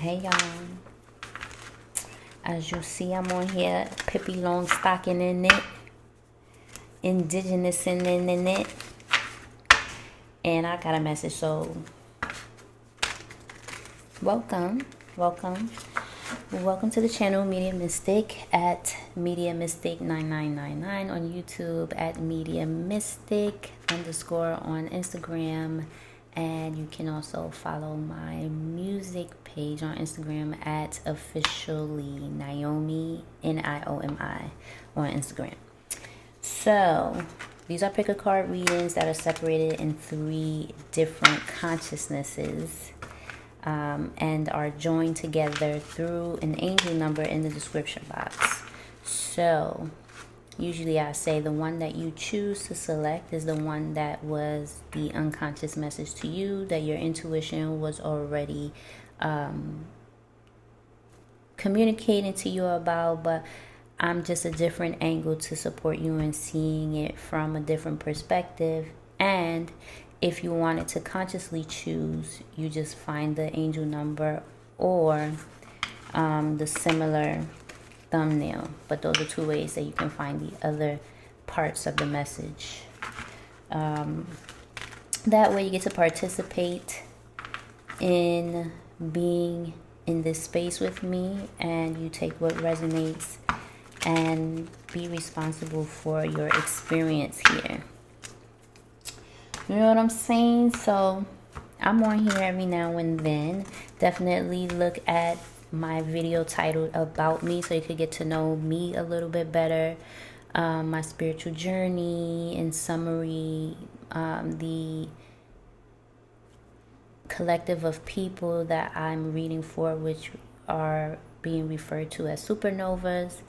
Hey y'all, as you see, I'm on here, Pippi Longstocking in it, indigenous in it, and I got a message. So welcome to the channel Media Mystic at Media Mystic 9999 on YouTube, at Media Mystic _ on Instagram, and you can also follow my music page on Instagram at officially Naomi Niomi on Instagram. So these are pick a card readings that are separated in 3 different consciousnesses, and are joined together through an angel number in the description box. So usually I say the one that you choose to select is the one that was the unconscious message to you, that your intuition was already communicating to you about, but I'm just a different angle to support you in seeing it from a different perspective. And if you wanted to consciously choose, you just find the angel number or the similar thumbnail. But those are 2 ways that you can find the other parts of the message. That way you get to participate in being in this space with me, and you take what resonates and be responsible for your experience here. You know what I'm saying? So I'm on here every now and then. Definitely look at my video titled About Me so you could get to know me a little bit better, my spiritual journey, in summary, the collective of people that I'm reading for, which are being referred to as supernovas,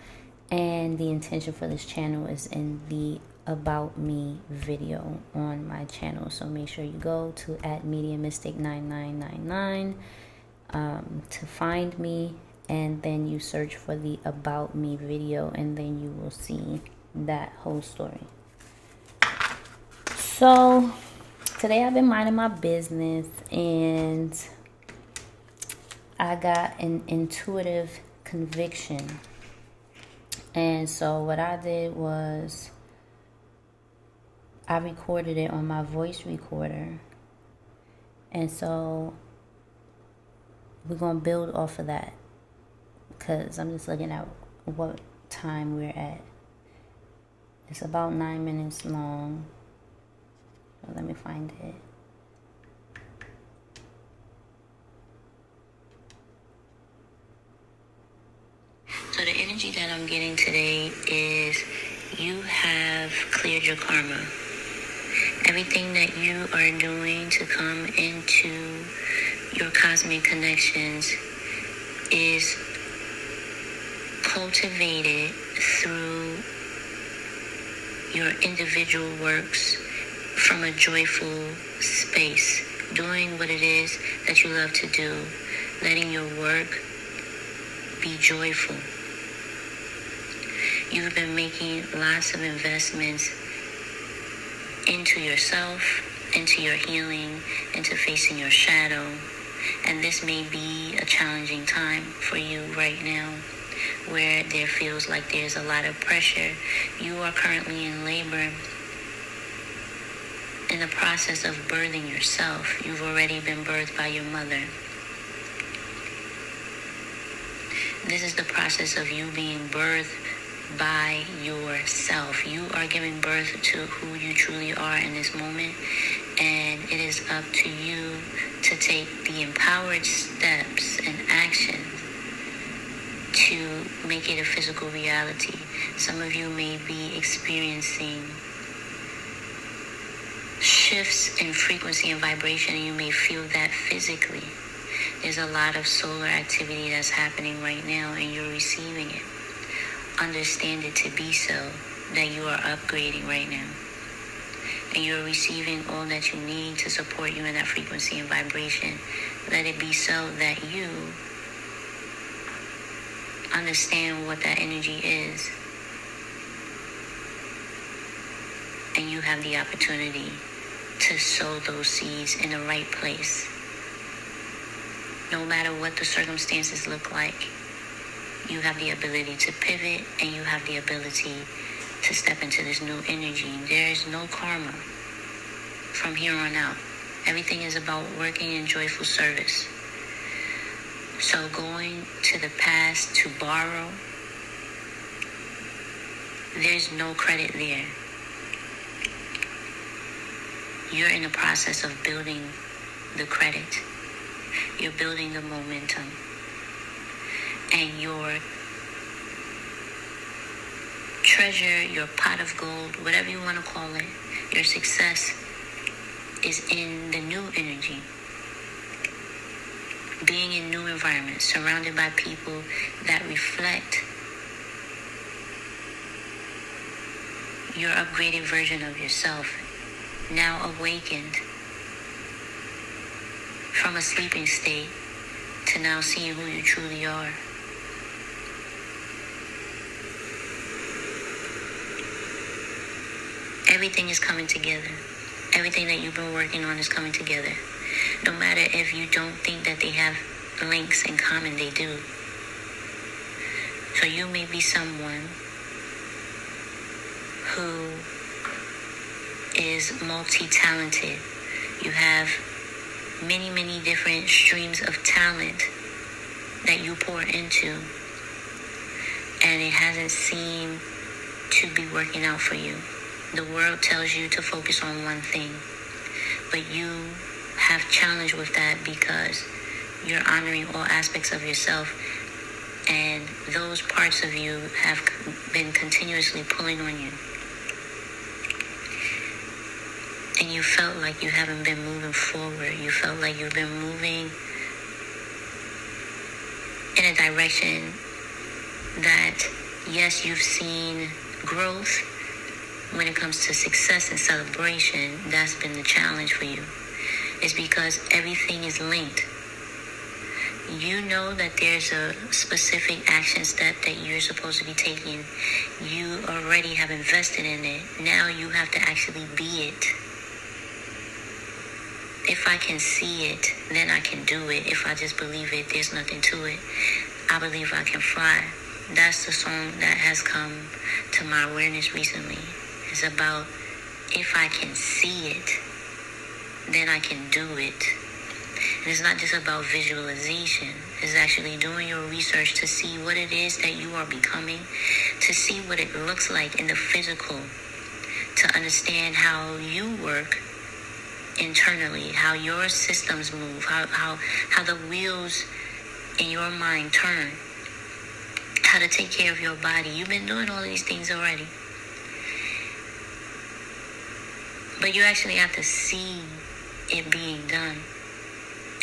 and the intention for this channel is in the About Me video on my channel. So make sure you go to at Media Mystic 9999 to find me, and then you search for the About Me video, and then you will see that whole story. So today I've been minding my business, and I got an intuitive conviction. And so what I did was I recorded it on my voice recorder. And so we're going to build off of that, because I'm just looking at what time we're at. It's about 9 minutes long. So let me find it. So the energy that I'm getting today is you have cleared your karma. Everything that you are doing to come into your cosmic connections is cultivated through your individual works from a joyful space, doing what it is that you love to do, letting your work be joyful. You've been making lots of investments into yourself, into your healing, into facing your shadow. And this may be a challenging time for you right now, where there feels like there's a lot of pressure. You are currently in labor, in the process of birthing yourself. You've already been birthed by your mother. This is the process of you being birthed by yourself. You are giving birth to who you truly are in this moment, and it is up to you to take the empowered steps and actions to make it a physical reality. Some of you may be experiencing shifts in frequency and vibration, and you may feel that physically. There's a lot of solar activity that's happening right now, and you're receiving it. Understand it to be so, that you are upgrading right now. And you're receiving all that you need to support you in that frequency and vibration. Let it be so that you understand what that energy is. And you have the opportunity to sow those seeds in the right place. No matter what the circumstances look like, you have the ability to pivot, and you have the ability to step into this new energy. There is no karma from here on out. Everything is about working in joyful service. So going to the past to borrow, there's no credit there. You're in the process of building the credit. You're building the momentum. And your treasure, your pot of gold, whatever you want to call it, your success is in the new energy. Being in new environments, surrounded by people that reflect your upgraded version of yourself, now awakened from a sleeping state to now seeing who you truly are. Everything is coming together. Everything that you've been working on is coming together. No matter if you don't think that they have links in common, they do. So you may be someone who is multi-talented. You have many, many different streams of talent that you pour into, and it hasn't seemed to be working out for you. The world tells you to focus on one thing, but you have challenge with that because you're honoring all aspects of yourself, and those parts of you have been continuously pulling on you. And you felt like you haven't been moving forward. You felt like you've been moving in a direction that, yes, you've seen growth. When it comes to success and celebration, that's been the challenge for you. It's because everything is linked. You know that there's a specific action step that you're supposed to be taking. You already have invested in it. Now you have to actually be it. If I can see it, then I can do it. If I just believe it, there's nothing to it. I believe I can fly. That's the song that has come to my awareness recently. It's about, if I can see it, then I can do it. And it's not just about visualization. It's actually doing your research to see what it is that you are becoming, to see what it looks like in the physical, to understand how you work internally, how your systems move, how the wheels in your mind turn, how to take care of your body. You've been doing all of these things already. But you actually have to see it being done.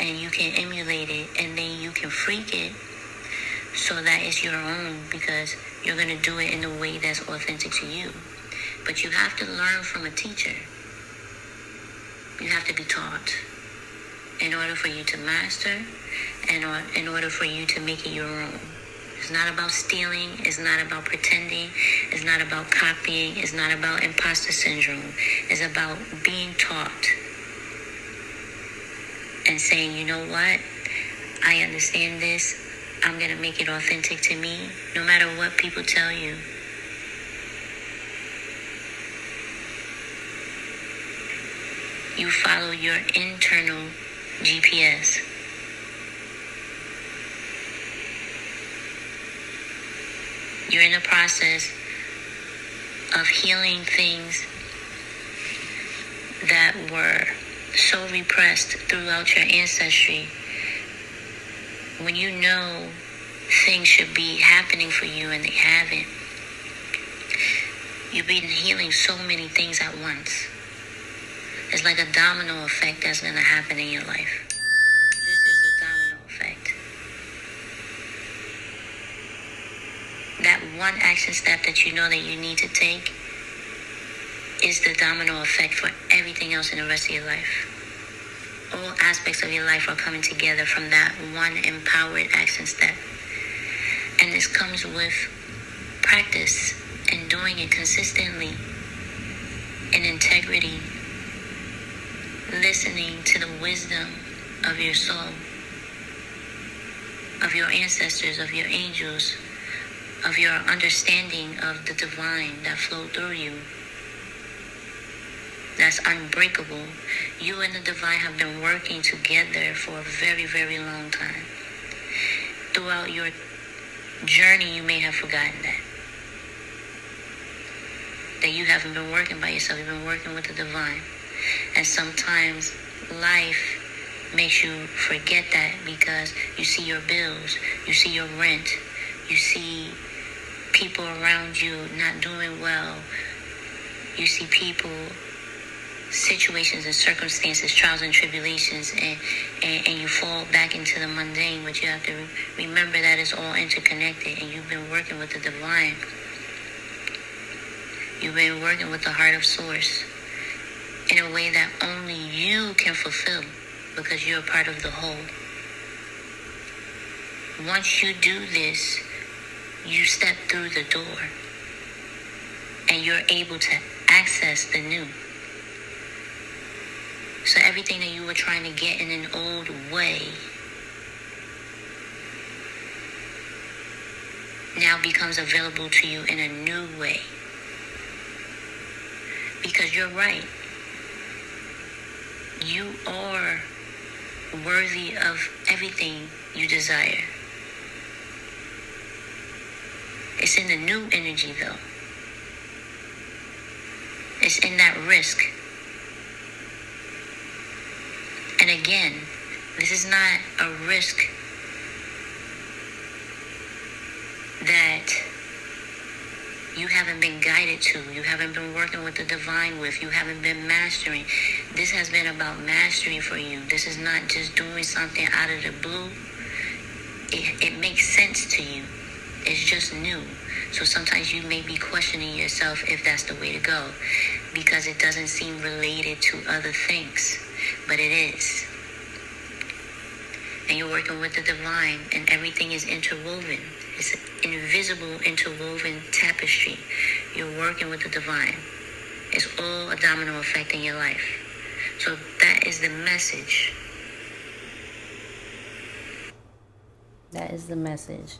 And you can emulate it, and then you can freak it so that it's your own, because you're going to do it in a way that's authentic to you. But you have to learn from a teacher. You have to be taught in order for you to master, and in order for you to make it your own. It's not about stealing. It's not about pretending. It's not about copying. It's not about imposter syndrome. It's about being taught and saying, you know what? I understand this. I'm going to make it authentic to me, no matter what people tell you. You follow your internal GPS. You're in the process of healing things that were so repressed throughout your ancestry. When you know things should be happening for you and they haven't, you've been healing so many things at once. It's like a domino effect that's going to happen in your life. This is the domino effect. That one action step that you know that you need to take is the domino effect for everything else in the rest of your life. All aspects of your life are coming together from that one empowered action step. And this comes with practice and doing it consistently in integrity, listening to the wisdom of your soul. of your ancestors, of your angels, of your understanding of the divine that flowed through you. That's unbreakable. You and the divine have been working together for a very, very long time. Throughout your journey, you may have forgotten that you haven't been working by yourself. You've been working with the divine. And sometimes life makes you forget that because you see your bills, you see your rent, you see people around you not doing well, you see people, situations and circumstances, trials and tribulations, and you fall back into the mundane. But you have to remember that it's all interconnected, and you've been working with the divine. You've been working with the heart of source in a way that only you can fulfill because you're a part of the whole. Once you do this, you step through the door and you're able to access the new. So everything that you were trying to get in an old way now becomes available to you in a new way. Because you're right. You are worthy of everything you desire. It's in the new energy, though. It's in that risk. And again, this is not a risk that you haven't been guided to, you haven't been working with the divine with, you haven't been mastering. This has been about mastery for you. This is not just doing something out of the blue. It makes sense to you. It's just new. So sometimes you may be questioning yourself if that's the way to go because it doesn't seem related to other things, but it is. And you're working with the divine and everything is interwoven. It's an invisible interwoven tapestry. You're working with the divine. It's all a domino effect in your life. So that is the message. That is the message.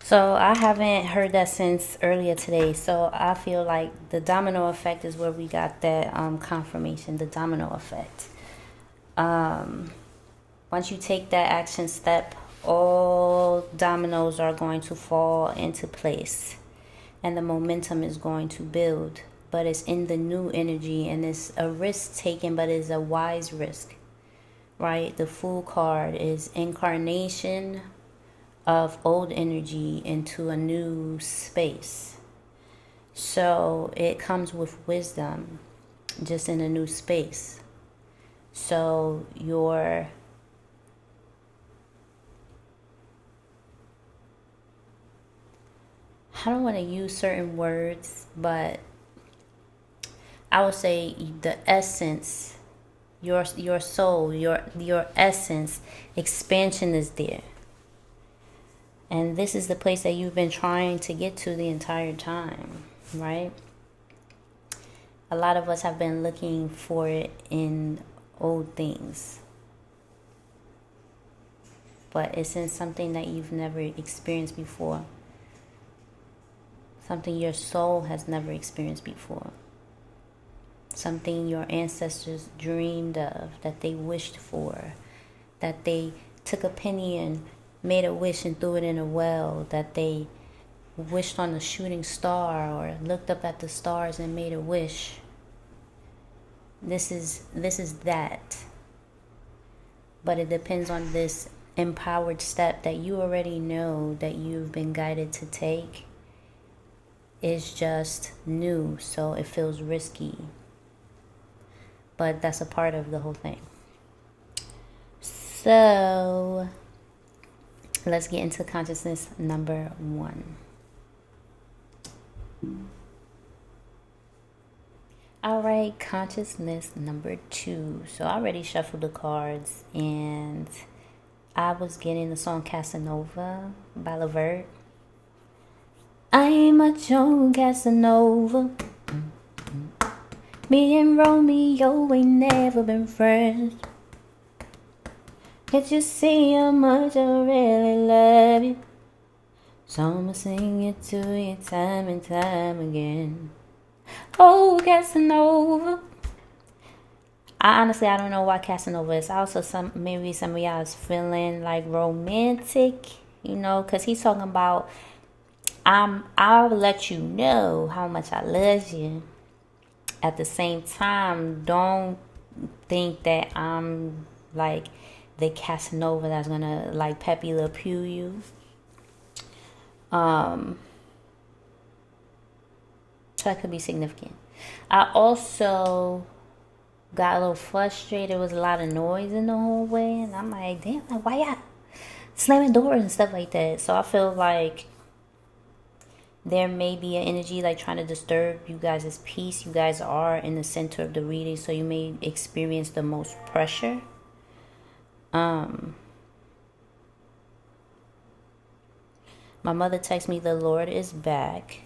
So I haven't heard that since earlier today. So I feel like the domino effect is where we got that confirmation, the domino effect. Once you take that action step, all dominoes are going to fall into place and the momentum is going to build. But it's in the new energy and it's a risk taken, but it's a wise risk, right? The Fool card is incarnation of old energy into a new space. So it comes with wisdom just in a new space. So I don't want to use certain words, but I would say the essence, your soul, your essence, expansion is there. And this is the place that you've been trying to get to the entire time, right? A lot of us have been looking for it in old things. But it's in something that you've never experienced before. Something your soul has never experienced before. Something your ancestors dreamed of, that they wished for, that they took a penny and made a wish and threw it in a well, that they wished on a shooting star or looked up at the stars and made a wish. This is that. But it depends on this empowered step that you already know that you've been guided to take. It's just new, so it feels risky. But that's a part of the whole thing. So let's get into consciousness number 1. All right, consciousness number 2. So I already shuffled the cards and I was getting the song Casanova by Levert. I'm a Joan Casanova. Me and Romeo ain't never been friends. Can't you see how much I really love you? So I'ma sing it to you time and time again. Oh, Casanova. I don't know why Casanova is. Also, maybe some of y'all is feeling like romantic, because he's talking about I'll let you know how much I love you. At the same time, don't think that I'm like the Casanova that's gonna like Pepe Le Pew you. So that could be significant. I also got a little frustrated. There was a lot of noise in the hallway, and I'm like, damn, like, why y'all slamming doors and stuff like that? So I feel like there may be an energy like trying to disturb you guys' peace. You guys are in the center of the reading, so you may experience the most pressure. My mother texted me the Lord is back.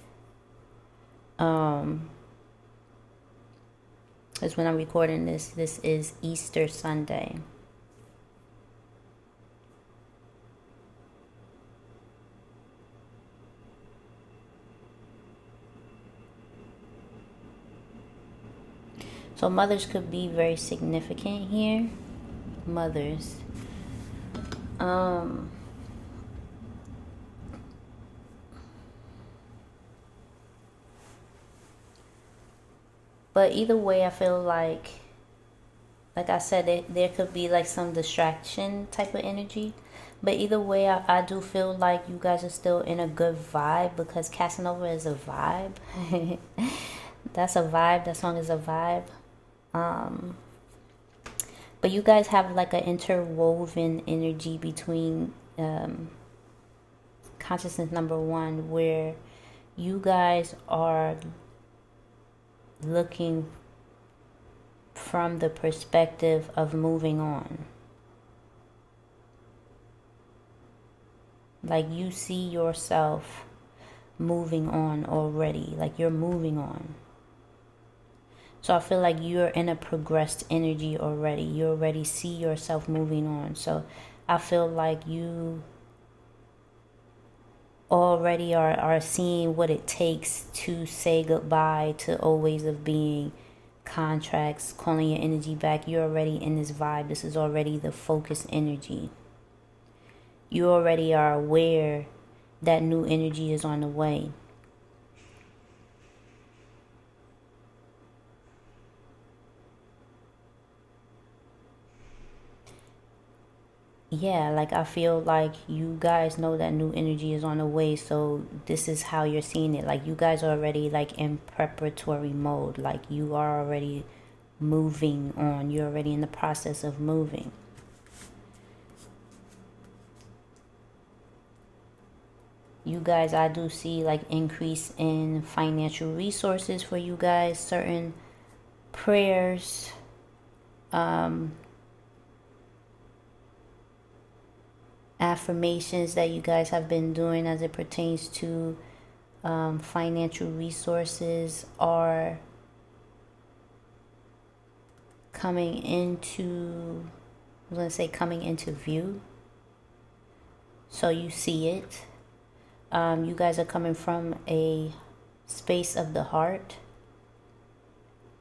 Is when I'm recording this. This is Easter Sunday. So mothers could be very significant here. Mothers. But either way, I feel like I said, there could be like some distraction type of energy. But either way, I do feel like you guys are still in a good vibe, because Casanova is a vibe. That's a vibe. That song is a vibe. But you guys have like an interwoven energy between consciousness number one, where you guys are looking from the perspective of moving on. Like you see yourself moving on already. Like you're moving on. So I feel like you're in a progressed energy already. You already see yourself moving on. So I feel like you already are seeing what it takes to say goodbye to old ways of being, contracts, calling your energy back. You're already in this vibe. This is already the focused energy. You already are aware that new energy is on the way. Yeah, like I feel like you guys know that new energy is on the way, so this is how you're seeing it. Like you guys are already like in preparatory mode. Like you are already moving on. You're already in the process of moving. You guys, I do see like increase in financial resources for you guys. Certain prayers, affirmations that you guys have been doing as it pertains to financial resources are coming into, I was going to say coming into view. So you see it. You guys are coming from a space of the heart,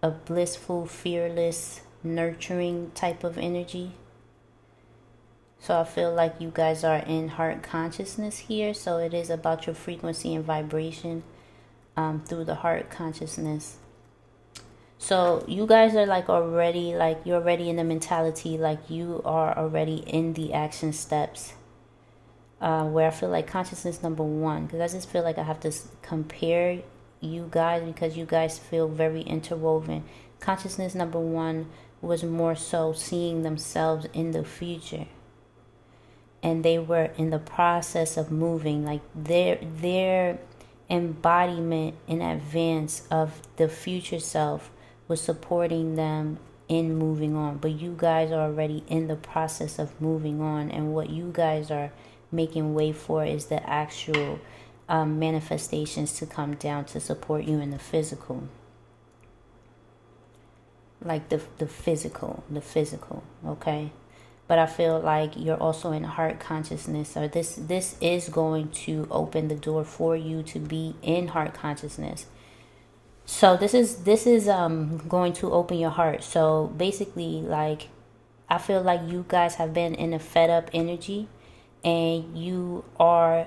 a blissful, fearless, nurturing type of energy. So I feel like you guys are in heart consciousness here. So it is about your frequency and vibration through the heart consciousness. So you guys are like already, like you're already in the mentality, like you are already in the action steps. Where I feel like consciousness number one, because I just feel like I have to compare you guys because you guys feel very interwoven. Consciousness number one was more so seeing themselves in the future. And they were in the process of moving, like their embodiment in advance of the future self was supporting them in moving on. But you guys are already in the process of moving on, and what you guys are making way for is the actual manifestations to come down to support you in the physical. Like the physical, okay? but I feel like you're also in heart consciousness, or this is going to open the door for you to be in heart consciousness. So this is going to open your heart. So basically, like, I feel like you guys have been in a fed up energy, and you are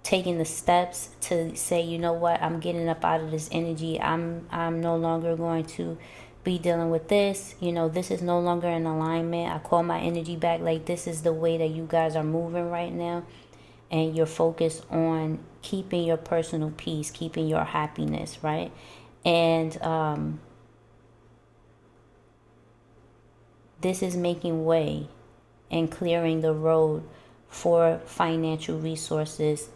taking the steps to say, you know what, I'm getting up out of this energy. I'm no longer going to be dealing with this. You know, this is no longer in alignment. I call my energy back. Like, this is the way that you guys are moving right now, and you're focused on keeping your personal peace, keeping your happiness, right? And this is making way and clearing the road for financial resources,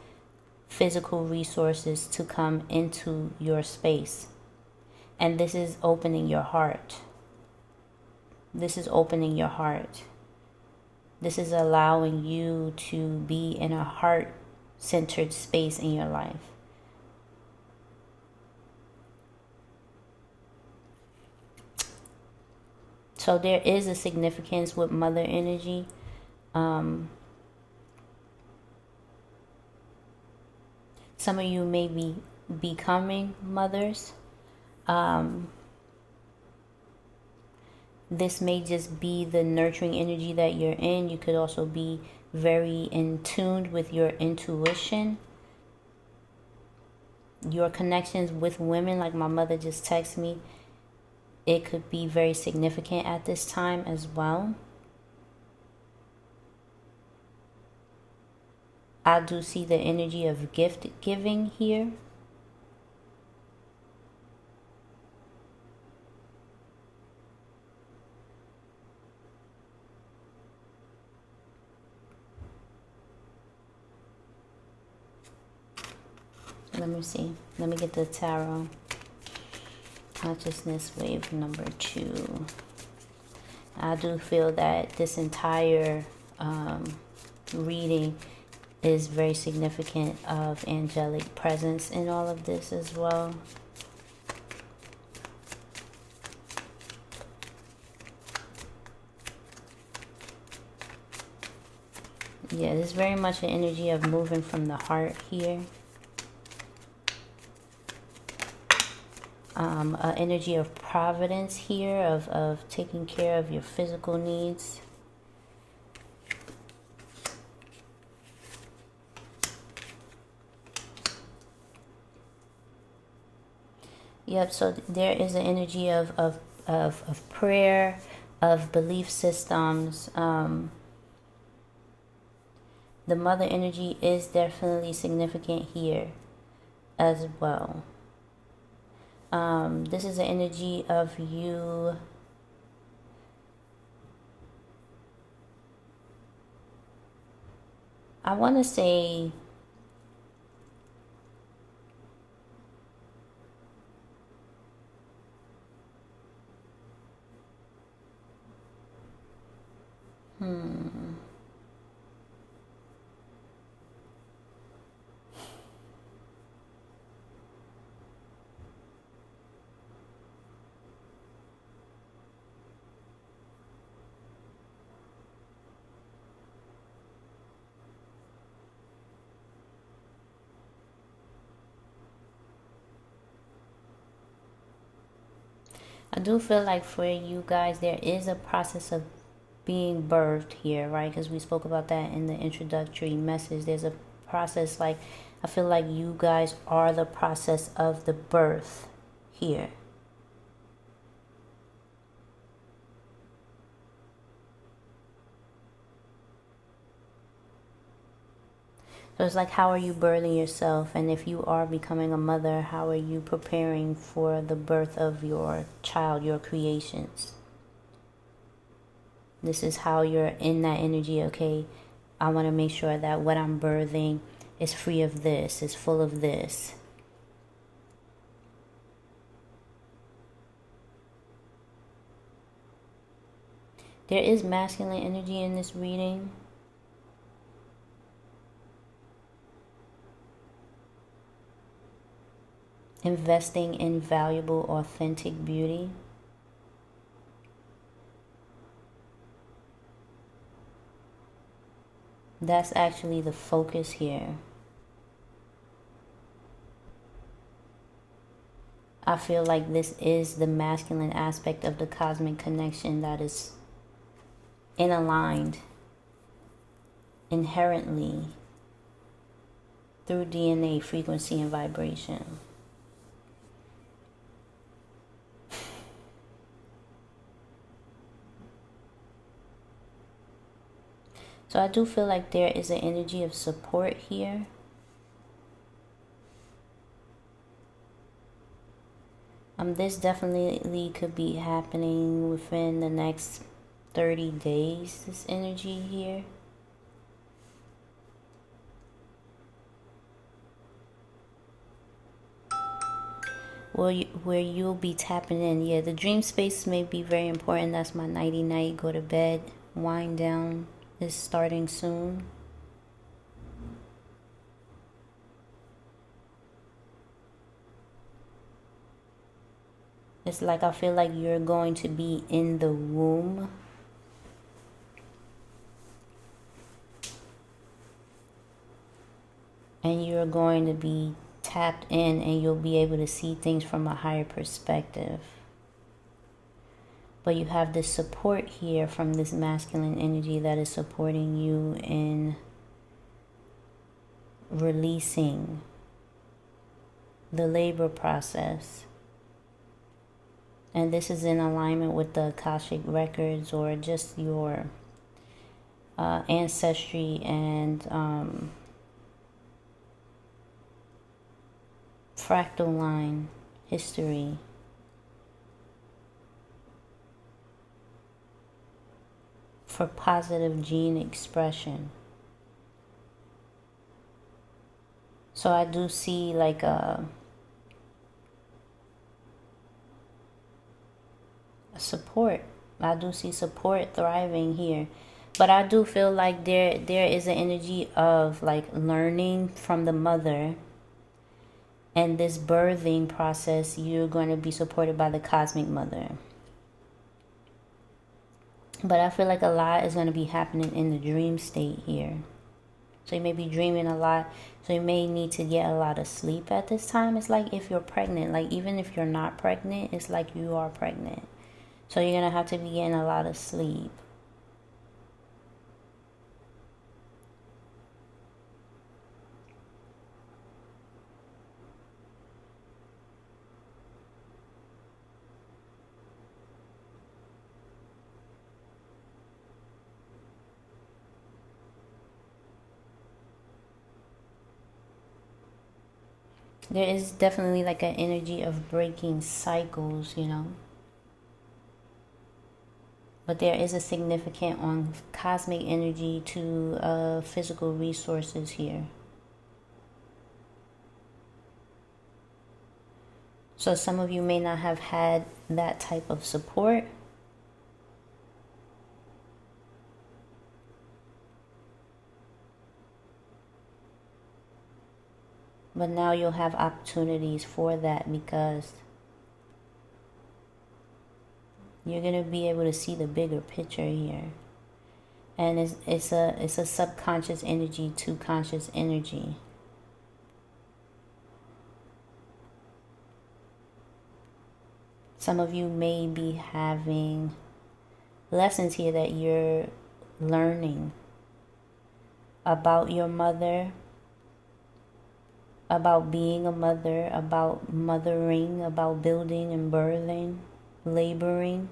physical resources to come into your space. And this is opening your heart. This is opening your heart. This is allowing you to be in a heart-centered space in your life. So there is a significance with mother energy. Some of you may be becoming mothers. This may just be the nurturing energy that you're in. You could also be very in tune with your intuition, your connections with women. Like my mother just texted me. It could be very significant at this time as well. I do see the energy of gift giving here. Let me see. Let me get the tarot. Consciousness wave number 2. I do feel that this entire reading is very significant of angelic presence in all of this as well. Yeah, there's very much an energy of moving from the heart here. An energy of providence here, of taking care of your physical needs. Yep, so there is an energy of prayer, of belief systems. The mother energy is definitely significant here as well. This is the energy of you I want to say I do feel like for you guys, there is a process of being birthed here, right? Because we spoke about that in the introductory message. There's a process, like, I feel like you guys are the process of the birth here. So it's like, how are you birthing yourself? And if you are becoming a mother, how are you preparing for the birth of your child, your creations? This is how you're in that energy. Okay, I want to make sure that what I'm birthing is free of this, is full of this. There is masculine energy in this reading. Investing in valuable, authentic beauty. That's actually the focus here. I feel like this is the masculine aspect of the cosmic connection that is aligned inherently through DNA, frequency, and vibration. So I do feel like there is an energy of support here. This definitely could be happening within the next 30 days, this energy here. Where you'll be tapping in. Yeah, the dream space may be very important. That's my nighty night. Go to bed. Wind down is starting soon. It's like I feel like you're going to be in the womb. And you're going to be tapped in, and you'll be able to see things from a higher perspective. But you have this support here from this masculine energy that is supporting you in releasing the labor process. And this is in alignment with the Akashic records, or just your ancestry and fractal line history. For positive gene expression. So I do see like a support. I do see support thriving here. But I do feel like there is an energy of like learning from the mother. And this birthing process, you're going to be supported by the cosmic mother. But I feel like a lot is going to be happening in the dream state here. So you may be dreaming a lot. So you may need to get a lot of sleep at this time. It's like if you're pregnant, like even if you're not pregnant, it's like you are pregnant. So you're going to have to be getting a lot of sleep. There is definitely like an energy of breaking cycles, you know. But there is a significant on cosmic energy to physical resources here. So some of you may not have had that type of support. But now you'll have opportunities for that, because you're going to be able to see the bigger picture here. And it's a subconscious energy to conscious energy. Some of you may be having lessons here that you're learning about your mother, about being a mother, about mothering, about building and birthing, laboring.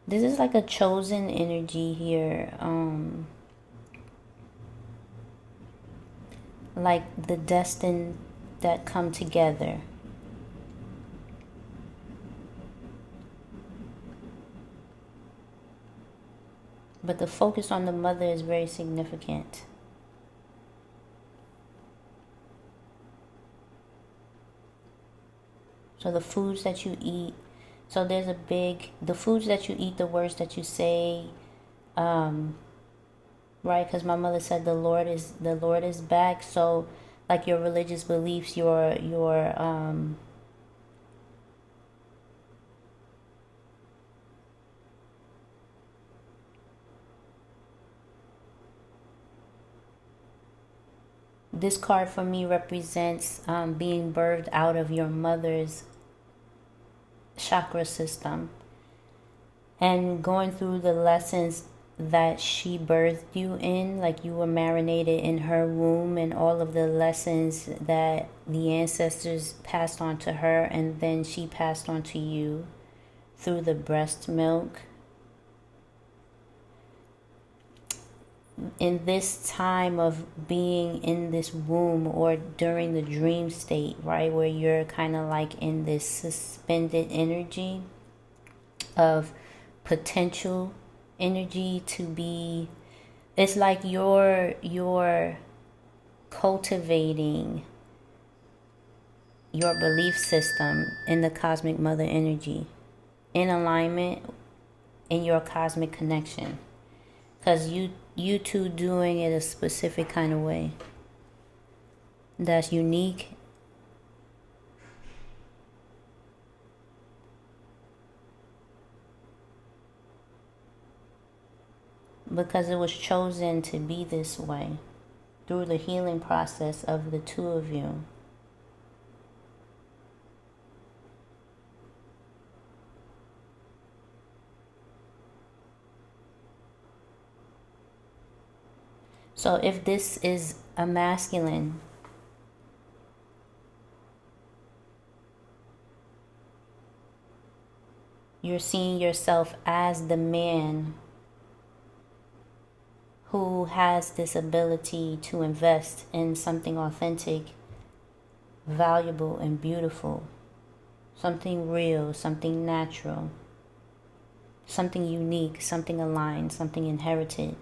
This is like a chosen energy here. Like the destined that come together. But the focus on the mother is very significant. So the foods that you eat. So there's a big, the foods that you eat, the words that you say, right? Because my mother said the Lord is back. So like your religious beliefs, this card for me represents being birthed out of your mother's chakra system and going through the lessons that she birthed you in, like you were marinated in her womb, and all of the lessons that the ancestors passed on to her and then she passed on to you through the breast milk. In this time of being in this womb or during the dream state, right, where you're kind of like in this suspended energy of potential energy to be, it's like you're cultivating your belief system in the cosmic mother energy in alignment in your cosmic connection, because you two doing it a specific kind of way that's unique. Because it was chosen to be this way through the healing process of the two of you. So if this is a masculine, you're seeing yourself as the man who has this ability to invest in something authentic, valuable, and beautiful. Something real, something natural, something unique, something aligned, something inherited.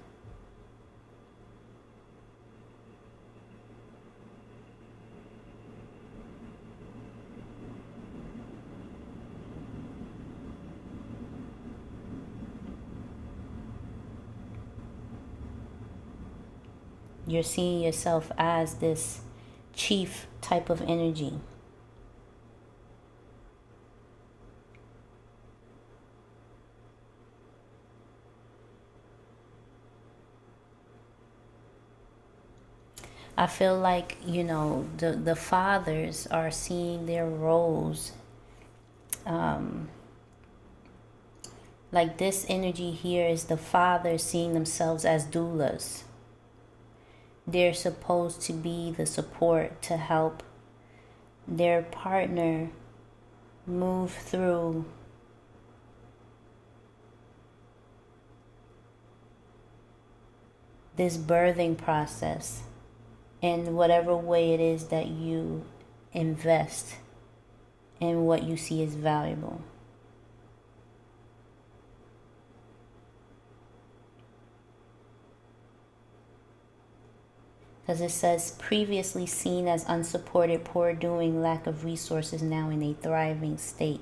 You're seeing yourself as this chief type of energy. I feel like, the fathers are seeing their roles. Like this energy here is the fathers seeing themselves as doulas. They're supposed to be the support to help their partner move through this birthing process in whatever way it is that you invest in what you see as valuable. Because it says previously seen as unsupported, poor doing, lack of resources, now in a thriving state.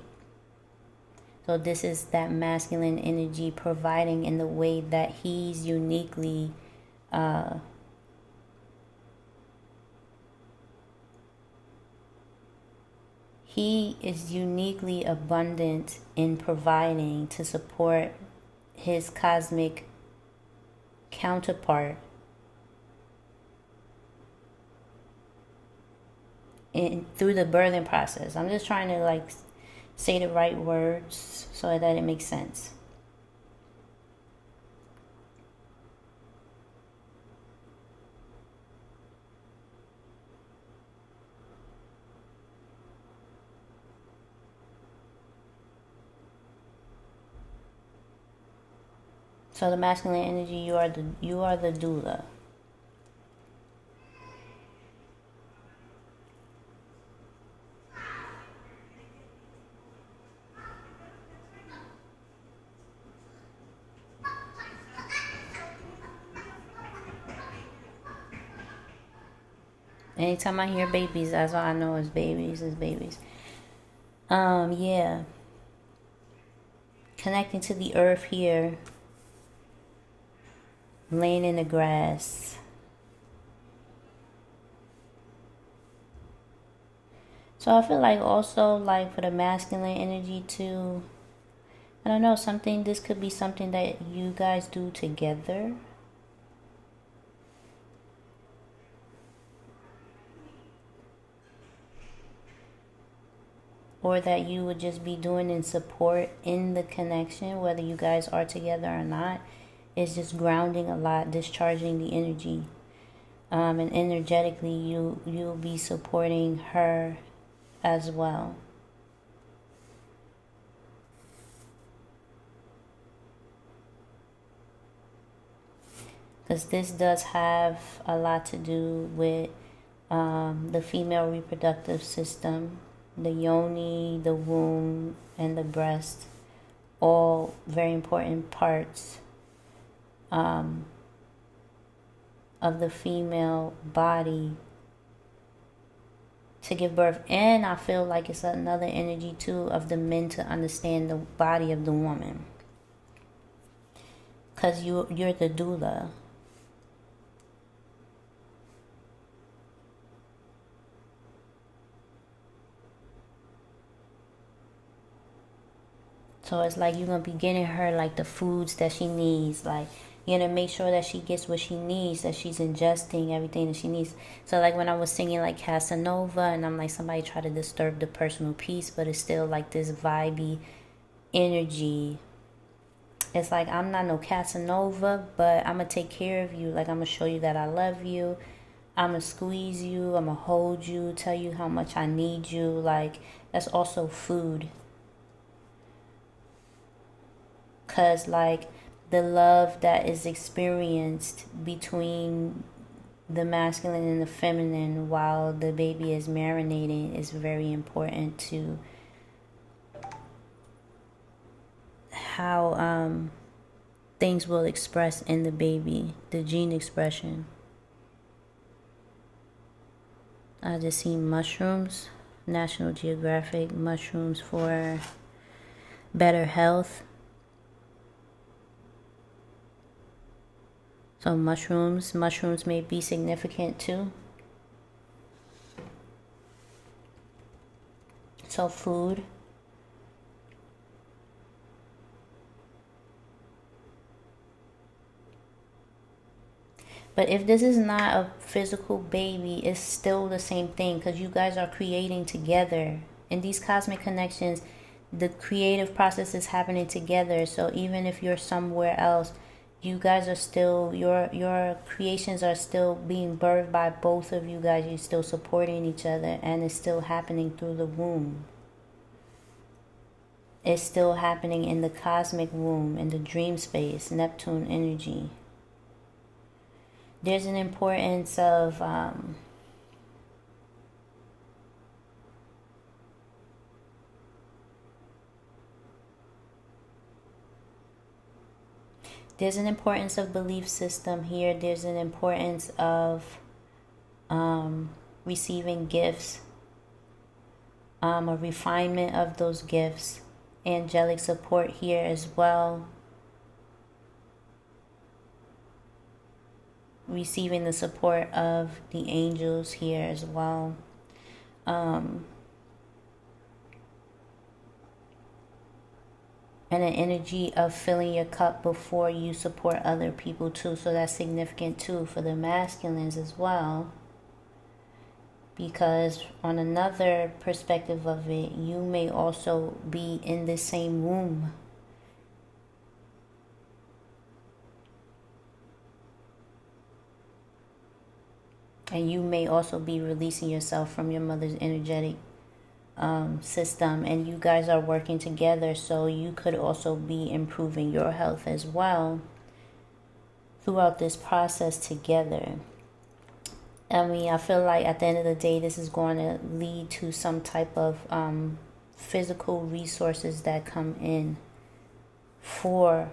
So this is that masculine energy providing in the way that he's uniquely he is uniquely abundant in providing to support his cosmic counterpart through the birthing process. I'm just trying to say the right words so that it makes sense. So the masculine energy, you are the doula. Anytime I hear babies, that's all I know is babies. Yeah. Connecting to the earth here. Laying in the grass. So I feel like also for the masculine energy too, I don't know, this could be something that you guys do together. or that you would just be doing in support in the connection, whether you guys are together or not, is just grounding a lot, discharging the energy. And energetically, you'll be supporting her as well. Because this does have a lot to do with the female reproductive system, the yoni, the womb, and the breast, all very important parts of the female body to give birth. And I feel like it's another energy too of the men to understand the body of the woman, because you're the doula. So it's like you're going to be getting her like the foods that she needs. Like you're going to make sure that she gets what she needs, that she's ingesting everything that she needs. So like when I was singing like Casanova, and I'm like, somebody try to disturb the personal peace, but it's still like this vibey energy. It's like, I'm not no Casanova, but I'm going to take care of you. Like I'm going to show you that I love you. I'm going to squeeze you. I'm going to hold you, tell you how much I need you. Like that's also food. Because like the love that is experienced between the masculine and the feminine while the baby is marinating is very important to how things will express in the baby, the gene expression. I just seen mushrooms, National Geographic, mushrooms for better health. So mushrooms may be significant too. So food. But if this is not a physical baby, it's still the same thing, because you guys are creating together. In these cosmic connections, the creative process is happening together. So even if you're somewhere else, you guys are still, your creations are still being birthed by both of you guys. You're still supporting each other, and it's still happening through the womb. It's still happening in the cosmic womb, in the dream space, Neptune energy. There's an importance of there's an importance of belief system here. There's an importance of receiving gifts, a refinement of those gifts, angelic support here as well. Receiving the support of the angels here as well. And an energy of filling your cup before you support other people too. So that's significant too for the masculines as well. Because on another perspective of it, you may also be in the same womb. And you may also be releasing yourself from your mother's energetic system, and you guys are working together, so you could also be improving your health as well throughout this process together. I mean, I feel like at the end of the day, this is going to lead to some type of physical resources that come in for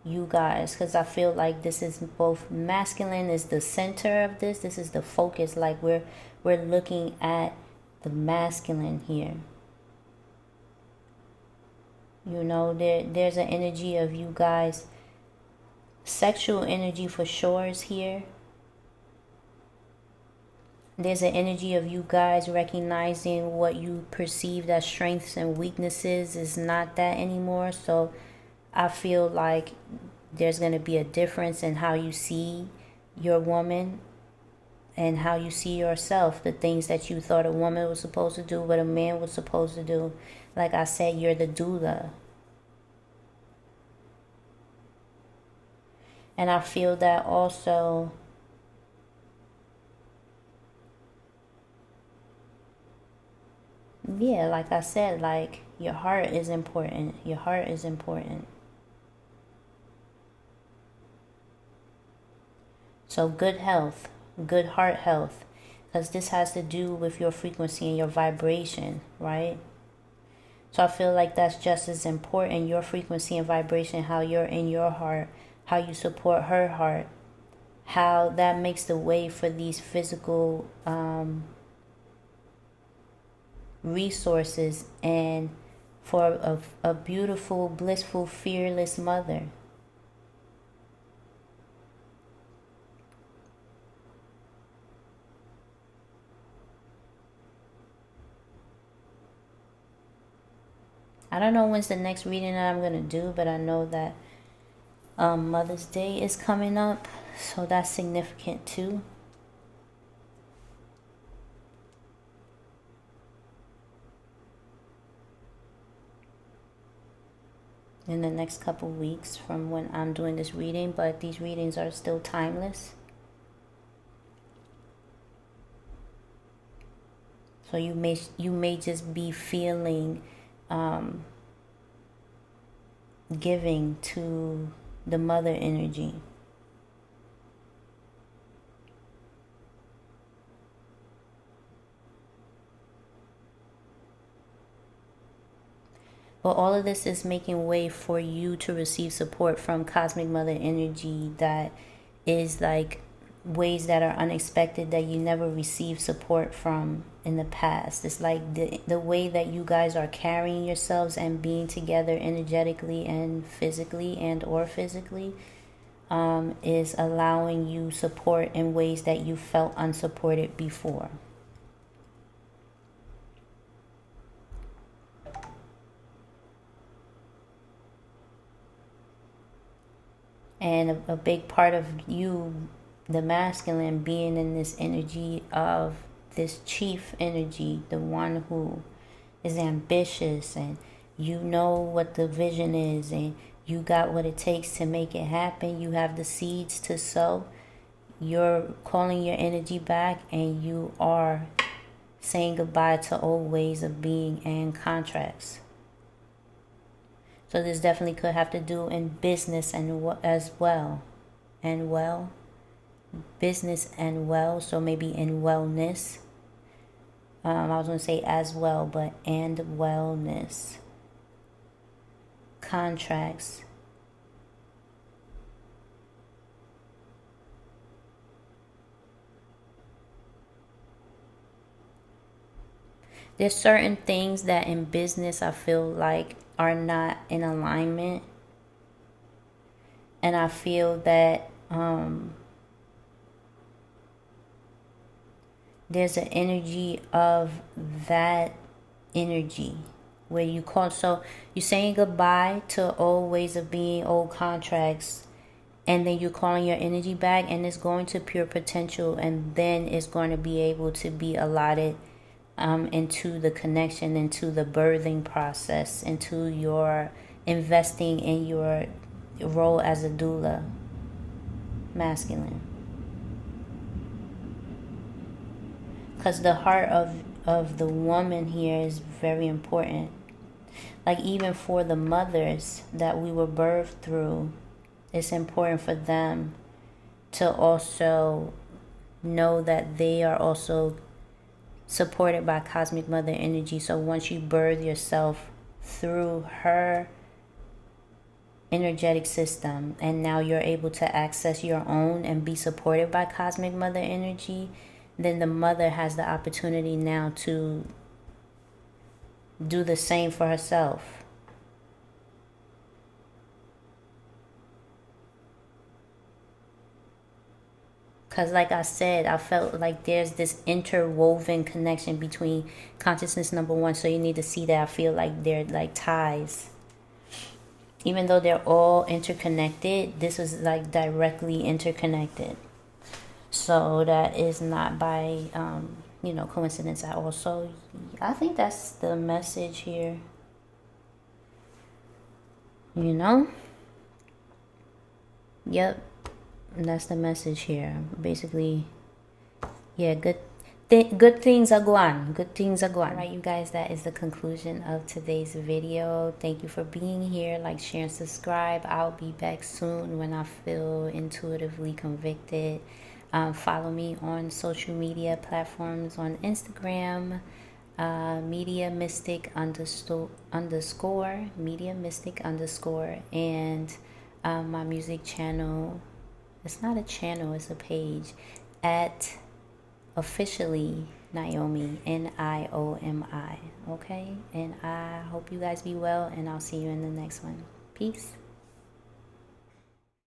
you guys, because I feel like this is both masculine is the center of this. This is the focus. Like we're looking at the masculine here. You know, there's an energy of you guys, sexual energy for sure is here. There's an energy of you guys recognizing what you perceived as strengths and weaknesses is not that anymore. So I feel like there's going to be a difference in how you see your woman and how you see yourself, the things that you thought a woman was supposed to do, what a man was supposed to do. Like I said, you're the doula. And I feel that also yeah, like I said, like your heart is important. Your heart is important. So good health, good heart health, because this has to do with your frequency and your vibration, right? So I feel like that's just as important, your frequency and vibration, how you're in your heart, how you support her heart, how that makes the way for these physical resources and for a beautiful, blissful, fearless mother. I don't know when's the next reading that I'm going to do, but I know that Mother's Day is coming up, so that's significant too. In the next couple weeks from when I'm doing this reading, but these readings are still timeless. So you may just be feeling giving to the mother energy. But all of this is making way for you to receive support from cosmic mother energy that is like ways that are unexpected that you never received support from in the past. It's like the way that you guys are carrying yourselves and being together energetically and physically is allowing you support in ways that you felt unsupported before. And a big part of you, the masculine, being in this energy of this chief energy, the one who is ambitious and you know what the vision is and you got what it takes to make it happen. You have the seeds to sow. You're calling your energy back and you are saying goodbye to old ways of being and contracts. So this definitely could have to do in business and as well. And well, business and well, so maybe in wellness. I was going to say as well, but and wellness. Contracts. There's certain things that in business I feel like are not in alignment. And I feel that there's an energy of that energy where you call. So you're saying goodbye to old ways of being, old contracts, and then you're calling your energy back and it's going to pure potential, and then it's going to be able to be allotted into the connection, into the birthing process, into your investing in your role as a doula, masculine. Because the heart of the woman here is very important. Like even for the mothers that we were birthed through, it's important for them to also know that they are also supported by cosmic mother energy. So once you birth yourself through her energetic system and now you're able to access your own and be supported by cosmic mother energy, then the mother has the opportunity now to do the same for herself. Because like I said, I felt like there's this interwoven connection between consciousness number one. So you need to see that. I feel like they're like ties. Even though they're all interconnected, this is like directly interconnected. So that is not by coincidence at all. So I think that's the message here. Yep, that's the message here. Basically, yeah, good things are going. Good things are going. All right, you guys, that is the conclusion of today's video. Thank you for being here. Like, share, and subscribe. I'll be back soon when I feel intuitively convicted. Follow me on social media platforms on Instagram, media mystic _, and my music channel. It's not a channel, it's a page at officially Naomi, Niomi. Okay, and I hope you guys be well, and I'll see you in the next one. Peace.